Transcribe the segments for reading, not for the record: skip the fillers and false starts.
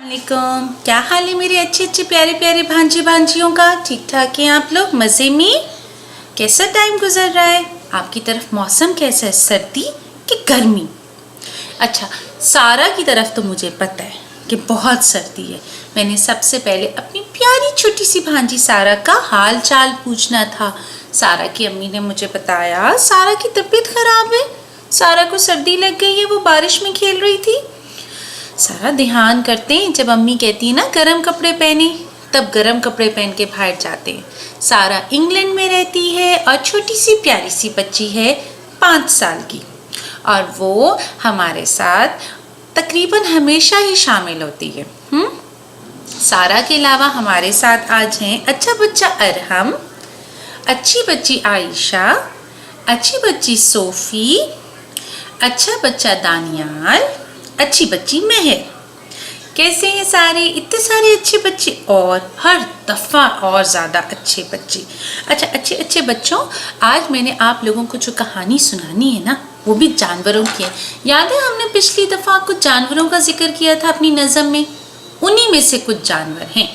वालेकुम, क्या हाल है मेरे अच्छे अच्छे प्यारे प्यारे भांजे भांजियों का। ठीक ठाक हैं आप लोग? मज़े में? कैसा टाइम गुजर रहा है? आपकी तरफ मौसम कैसा है, सर्दी कि गर्मी? अच्छा, सारा की तरफ तो मुझे पता है कि बहुत सर्दी है। मैंने सबसे पहले अपनी प्यारी छोटी सी भांजी सारा का हाल चाल पूछना था। सारा की अम्मी ने मुझे बताया सारा की तबीयत खराब है, सारा को सर्दी लग गई है, वो बारिश में खेल रही थी। सारा ध्यान करते हैं, जब अम्मी कहती है ना गर्म कपड़े पहने, तब गर्म कपड़े पहन के बाहर जाते हैं। सारा इंग्लैंड में रहती है और छोटी सी प्यारी सी बच्ची है 5 साल की, और वो हमारे साथ तकरीबन हमेशा ही शामिल होती है। सारा के अलावा हमारे साथ आज हैं अच्छा बच्चा अरहम, अच्छी बच्ची आयशा, अच्छी बच्ची सोफ़ी, अच्छा बच्चा दानियाल, अच्छी बच्ची महर। कैसे हैं सारे? इतने सारे अच्छे बच्चे, और हर दफ़ा और ज़्यादा अच्छे बच्चे। अच्छा, अच्छे अच्छे बच्चों, आज मैंने आप लोगों को जो कहानी सुनानी है ना, वो भी जानवरों की है। याद है हमने पिछली दफ़ा कुछ जानवरों का जिक्र किया था अपनी नज़म में? उन्हीं में से कुछ जानवर हैं,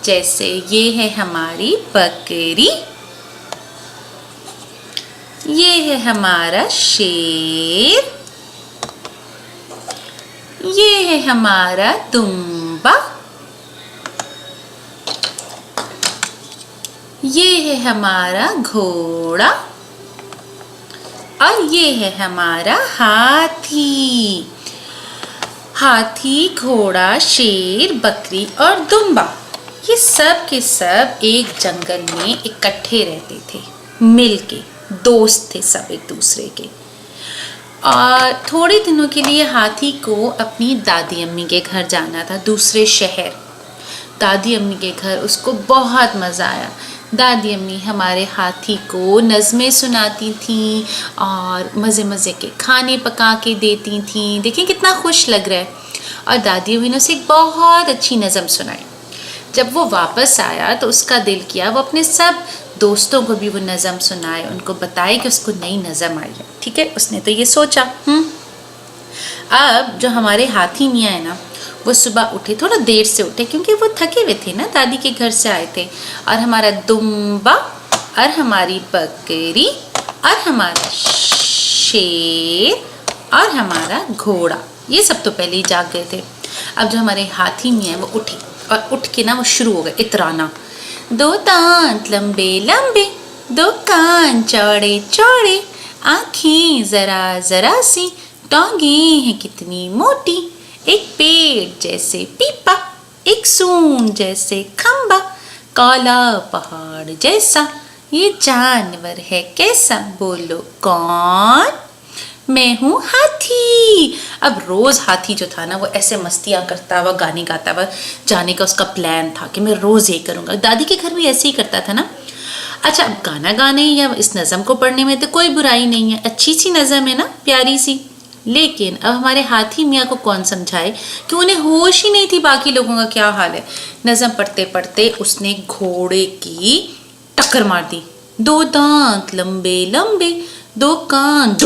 जैसे ये है हमारी बकरी, ये है हमारा शेर, ये है हमारा दुम्बा, ये है हमारा घोड़ा, और ये है हमारा हाथी। हाथी, घोड़ा, शेर, बकरी और दुम्बा, ये सब के सब एक जंगल में इकट्ठे रहते थे, मिलके, दोस्त थे सब एक दूसरे के। और थोड़े दिनों के लिए हाथी को अपनी दादी अम्मी के घर जाना था, दूसरे शहर। दादी अम्मी के घर उसको बहुत मज़ा आया। दादी अम्मी हमारे हाथी को नज़में सुनाती थीं और मज़े मज़े के खाने पका के देती थीं। देखिए कितना खुश लग रहा है। और दादी अम्मी ने उसे एक बहुत अच्छी नज़म सुनाई। जब वो वापस आया तो उसका दिल किया वो अपने सब दोस्तों को भी वो नज़म सुनाए, उनको बताए कि उसको नई नज़म आई है। ठीक है, उसने तो ये सोचा। अब जो हमारे हाथी मियाँ है ना, वो सुबह उठे, थोड़ा देर से उठे क्योंकि वो थके हुए थे ना, दादी के घर से आए थे। और हमारा दुम्बा और हमारी बकरी और हमारा शेर और हमारा घोड़ा, ये सब तो पहले ही जाग गए थे। अब जो हमारे हाथी मियाँ वो उठे, और उठ के ना वो शुरू हो गए इतराना। 2 दांत लंबे लंबे, 2 कान चौड़े चौड़े, आँखें जरा जरा सी, टांगें हैं कितनी मोटी, एक पेड़ जैसे पीपा, एक सूंड जैसे खम्बा, काला पहाड़ जैसा, ये जानवर है कैसा, बोलो कौन? मैं हूँ हाथी। अब रोज़ हाथी जो था ना, वो ऐसे मस्तियाँ करता हुआ, गाने गाता हुआ जाने का उसका प्लान था कि मैं रोज़ ये करूँगा। दादी के घर भी ऐसे ही करता था ना। अच्छा, अब गाना गाने या इस नज़म को पढ़ने में तो कोई बुराई नहीं है, अच्छी सी नज़म है ना, प्यारी सी। लेकिन अब हमारे हाथी मियाँ को कौन समझाए कि उन्हें होश ही नहीं थी बाकी लोगों का क्या हाल है। नज़म पढ़ते पढ़ते उसने घोड़े की टक्कर मार दी। 2 दांत लंबे लंबे, 2 कान,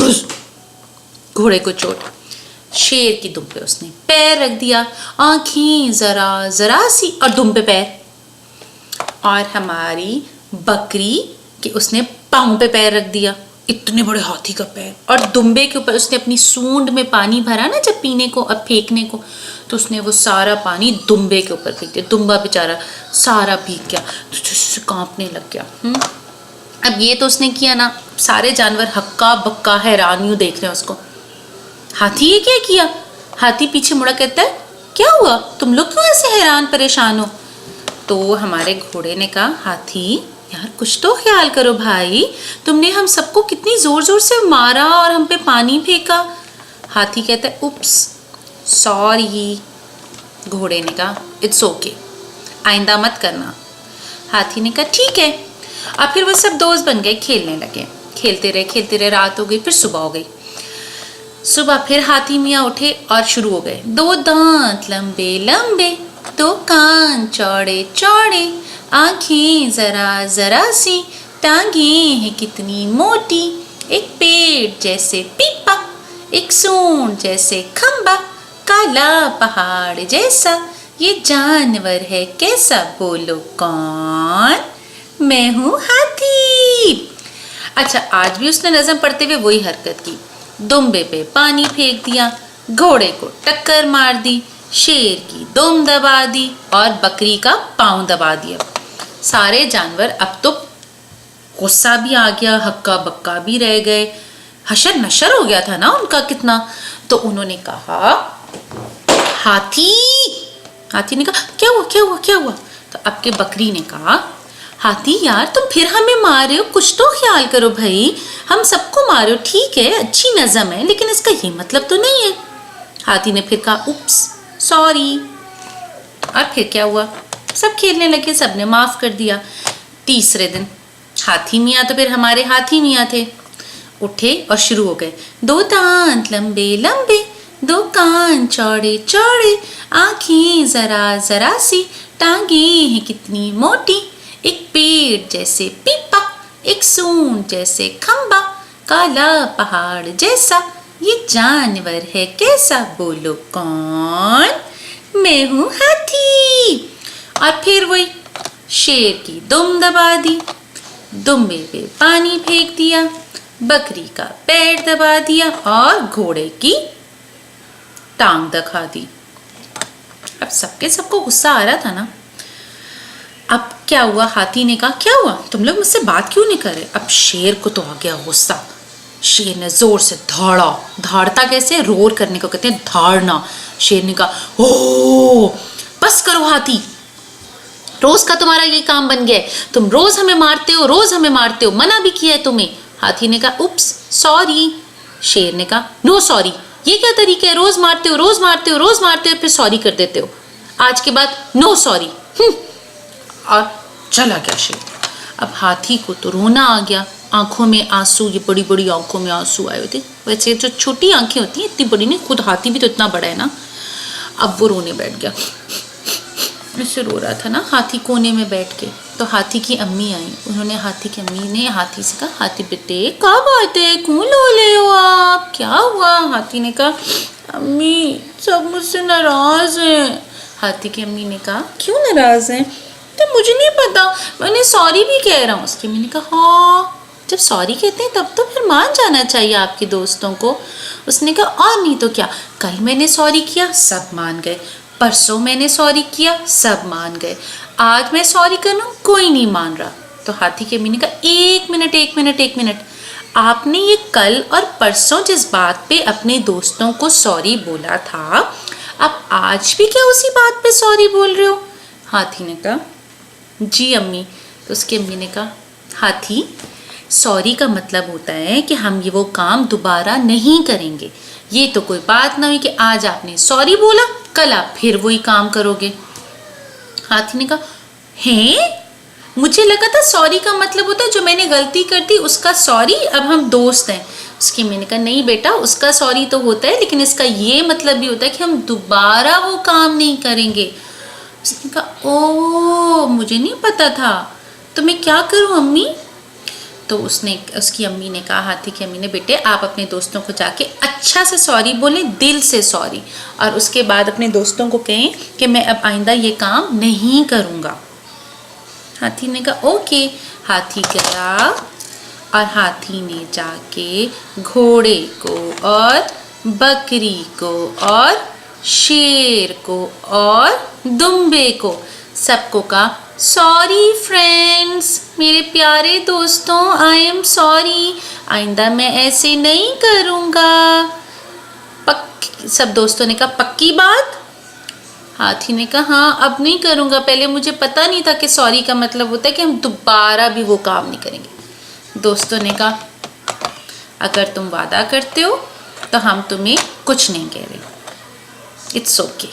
घोड़े को चोट। शेर की दुम पे उसने पैर रख दिया, आँखें जरा जरा सी और दुम पे पैर। और हमारी बकरी के उसने पाँव पे पैर रख दिया, इतने बड़े हाथी का पैर। और दुम्बे के ऊपर उसने अपनी सूंड में पानी भरा ना जब पीने को, अब फेंकने को, तो उसने वो सारा पानी दुम्बे के ऊपर फेंक दिया। दुम्बा बेचारा सारा भीग गया, तो कांपने लग गया। अब ये तो उसने किया ना, सारे जानवर हक्का बक्का हैरान यूं देख रहे हैं उसको। हाथी ये क्या किया? हाथी पीछे मुड़ा कहता है, क्या हुआ, तुम लोग क्यों ऐसे हैरान परेशान हो? तो हमारे घोड़े ने कहा, हाथी यार कुछ तो ख्याल करो भाई, तुमने हम सबको कितनी जोर जोर से मारा और हम पे पानी फेंका। हाथी कहता है, उप्स सॉरी। घोड़े ने कहा, इट्स ओके, आइंदा मत करना। हाथी ने कहा, ठीक है। और फिर वो सब दोस्त बन गए, खेलने लगे। खेलते रहे, रात हो गई, फिर सुबह हो गई। सुबह फिर हाथी मियाँ उठे और शुरू हो गए। 2 दांत लंबे लंबे, 2 कान चौड़े चौड़े, आँखें जरा जरा सी, टांगें हैं कितनी मोटी, एक पेड़ जैसे पीपा, एक सूंड जैसे खम्बा, काला पहाड़ जैसा, ये जानवर है कैसा, बोलो कौन? मैं हूँ हाथी। अच्छा, आज भी उसने नज़म पढ़ते हुए वही हरकत की। दुम्बे पे पानी फेंक दिया, घोड़े को टक्कर मार दी, शेर की दुम दबा दी और बकरी का पाँव दबा दिया। सारे जानवर अब तो गुस्सा भी आ गया, हक्का बक्का भी रह गए, हशर नशर हो गया था ना उनका कितना। तो उन्होंने कहा, हाथी। हाथी ने कहा, क्या हुआ क्या हुआ क्या हुआ? तो अब के बकरी ने कहा, हाथी यार तुम फिर हमें मार रहे हो, कुछ तो ख्याल करो भाई, हम सबको मार रहे हो, ठीक है अच्छी नज़म है, लेकिन इसका ये मतलब तो नहीं है। हाथी ने फिर कहा, उप्स सॉरी। और फिर क्या हुआ, सब खेलने लगे, सबने माफ़ कर दिया। तीसरे दिन हाथी मियाँ, तो फिर हमारे हाथी मियाँ थे, उठे और शुरू हो गए। दो दांत लंबे लंबे, दो कान चौड़े चौड़े, आँखें जरा जरा सी, टांगे हैं कितनी मोटी, एक पेड़ जैसे पीपा, एक सूंड जैसे खंबा, काला पहाड़ जैसा, ये जानवर है कैसा, बोलो कौन? मैं हूँ हाथी। और फिर वही, शेर की दुम दबा दी, दुम्बे पे पानी फेंक दिया, बकरी का पैर दबा दिया और घोड़े की टांग दिखा दी। अब सबको गुस्सा आ रहा था ना। अब क्या हुआ, हाथी ने कहा, क्या हुआ तुम लोग मुझसे बात क्यों नहीं कर रहे? अब शेर को तो आ गया गुस्सा। शेर ने जोर से धाड़ा, धाड़ता कैसे, रोर करने को कहते हैं धाड़ना। शेर ने कहा, ओ बस करो हाथी, रोज का तुम्हारा ये काम बन गया है, तुम रोज हमें मारते हो, रोज हमें मारते हो, मना भी किया है तुम्हें। हाथी ने कहा, उप्स सॉरी। शेर ने कहा, नो सॉरी, ये क्या तरीका है, रोज मारते हो रोज मारते हो रोज मारते हो फिर सॉरी कर देते हो, आज के बाद नो सॉरी। और चला गया शेर। अब हाथी को तो रोना आ गया, आंखों में आंसू, ये बड़ी बड़ी आंखों में आंसू आए हुए थे। वैसे जो छोटी आंखें होती हैं इतनी बड़ी नहीं, खुद हाथी भी तो इतना बड़ा है ना। अब वो रोने बैठ गया, ऐसे रो रहा था ना हाथी कोने में बैठ के। तो हाथी की अम्मी आई, उन्होंने हाथी की अम्मी ने हाथी से कहा, हाथी बेटे क्या बात है, क्यों लो ले हो आप, क्या हुआ? हाथी ने कहा, अम्मी सब मुझसे नाराज हैं। हाथी की अम्मी ने कहा, क्यों नाराज हैं? तो मुझे नहीं पता, मैंने सॉरी भी कह रहा हूँ। उसकी अम्मी ने कहा, हाँ जब सॉरी कहते हैं तब तो फिर मान जाना चाहिए आपके दोस्तों को। उसने कहा, और नहीं तो क्या, कल मैंने सॉरी किया सब मान गए, परसों मैंने सॉरी किया सब मान गए, आज मैं सॉरी कर रहा हूँ कोई नहीं मान रहा। तो हाथी की अम्मी ने कहा, एक मिनट, आपने ये कल और परसों जिस बात पे अपने दोस्तों को सॉरी बोला था, आप आज भी क्या उसी बात पे सॉरी बोल रहे हो? हाथी ने कहा, जी अम्मी। तो उसकी अम्मी ने कहा, हाथी सॉरी का मतलब होता है कि हम ये वो काम दोबारा नहीं करेंगे। ये तो कोई बात ना हुई कि आज आपने सॉरी बोला, कल आप फिर वही काम करोगे। हाथी ने कहा, हैं? मुझे लगा था सॉरी का मतलब होता है जो मैंने गलती कर दी उसका सॉरी, अब हम दोस्त हैं। उसकी मैंने कहा, नहीं बेटा, उसका सॉरी तो होता है, लेकिन इसका ये मतलब भी होता है कि हम दोबारा वो काम नहीं करेंगे। उसने कहा, ओ मुझे नहीं पता था, तो मैं क्या करूं अम्मी? तो उसकी अम्मी ने कहा, हाथी की अम्मी ने, बेटे आप अपने दोस्तों को जाके अच्छा से सॉरी बोलें, दिल से सॉरी, और उसके बाद अपने दोस्तों को कहें कि मैं अब आइंदा ये काम नहीं करूँगा। हाथी ने कहा, ओके। हाथी गया और हाथी ने जाके घोड़े को और बकरी को और शेर को और दुम्बे को सबको कहा, सॉरी फ्रेंड्स, मेरे प्यारे दोस्तों, आई एम सॉरी, आइंदा मैं ऐसे नहीं करूँगा। सब दोस्तों ने कहा, पक्की बात? हाथी ने कहा, हाँ अब नहीं करूँगा, पहले मुझे पता नहीं था कि सॉरी का मतलब होता है कि हम दोबारा भी वो काम नहीं करेंगे। दोस्तों ने कहा, अगर तुम वादा करते हो तो हम तुम्हें कुछ नहीं कह रहे, इट्स ओके।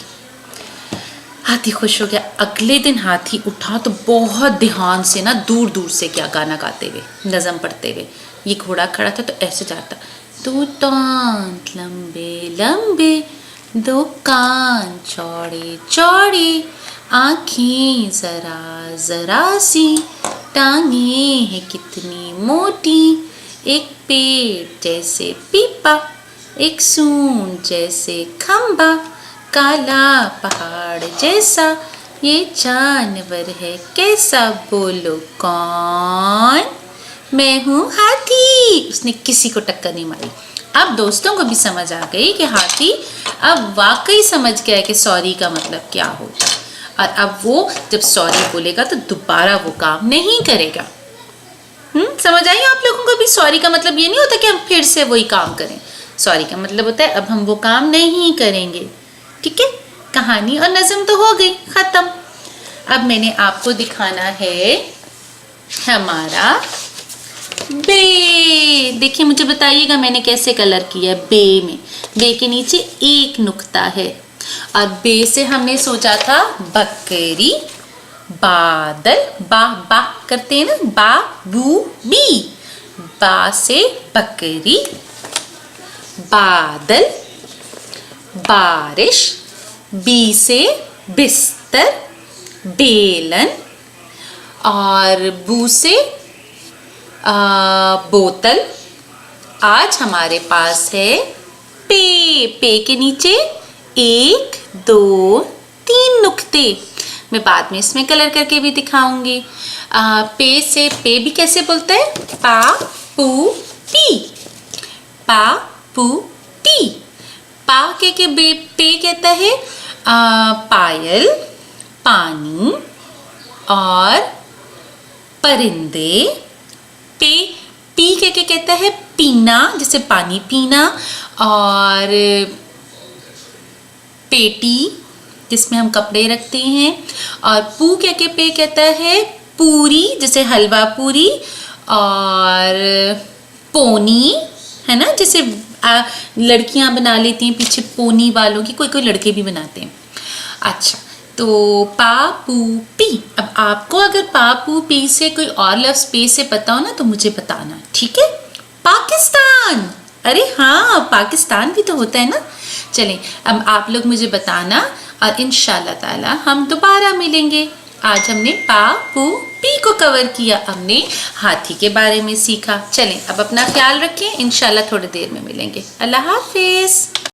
हाथी खुश हो गया। अगले दिन हाथी उठा तो बहुत ध्यान से ना, दूर दूर से क्या गाना गाते हुए, नज़म पढ़ते हुए। ये घोड़ा खड़ा था तो ऐसे जाता, दो दांत लंबे लंबे, दो कान चौड़े चौड़े, आँखें जरा जरा सी, टांगे हैं कितनी मोटी, एक पेड़ जैसे पीपा, एक सूंड जैसे खंबा, काला पहाड़ जैसा ये जानवर है कैसा, बोलो कौन? मैं हूँ हाथी। उसने किसी को टक्कर नहीं मारी। अब दोस्तों को भी समझ आ गई कि हाथी अब वाकई समझ गया है कि सॉरी का मतलब क्या होता है, और अब वो जब सॉरी बोलेगा तो दोबारा वो काम नहीं करेगा। समझ आई आप लोगों को भी? सॉरी का मतलब ये नहीं होता कि हम फिर से वही काम करें। सॉरी का मतलब होता है अब हम वो काम नहीं करेंगे। ठीक है, कहानी और नज़म तो हो गई खत्म। अब मैंने आपको दिखाना है हमारा बे। देखिए, मुझे बताइएगा मैंने कैसे कलर किया है। बे में, बे के नीचे एक नुक्ता है, और बे से हमने सोचा था बकरी, बादल, बा बा करते हैं ना, बा बू बी। बा से बकरी, बादल, बारिश, बी से बिस्तर, बेलन, और बू से बोतल। आज हमारे पास है पे। पे के नीचे 1 2 3 नुक्ते। मैं बाद में इसमें कलर करके भी दिखाऊंगी। पे से पे भी कैसे बोलते हैं? पा पू पी, पा पू पी। पा के पे कहता है पायल, पानी और परिंदे। पे पी के कहता है पीना, जैसे पानी पीना, और पेटी जिसमें हम कपड़े रखते हैं। और पू के पे कहता है पूरी, जैसे हलवा पूरी, और पोनी है ना, जैसे लड़कियां बना लेती हैं पीछे पोनी वालों की, कोई कोई लड़के भी बनाते हैं। अच्छा, तो पा पू पी। अब आपको अगर पा पू पी से कोई और लफ्ज़ पे से पता हो ना तो मुझे बताना, ठीक है? पाकिस्तान, अरे हाँ, पाकिस्तान भी तो होता है ना। चलें, अब आप लोग मुझे बताना, और इंशाल्लाह ताला हम दोबारा मिलेंगे। आज हमने पा पू पी को कवर किया, हमने हाथी के बारे में सीखा। चलें, अब अपना ख्याल रखें, इंशाल्लाह थोड़ी देर में मिलेंगे। अल्लाह हाफिज़।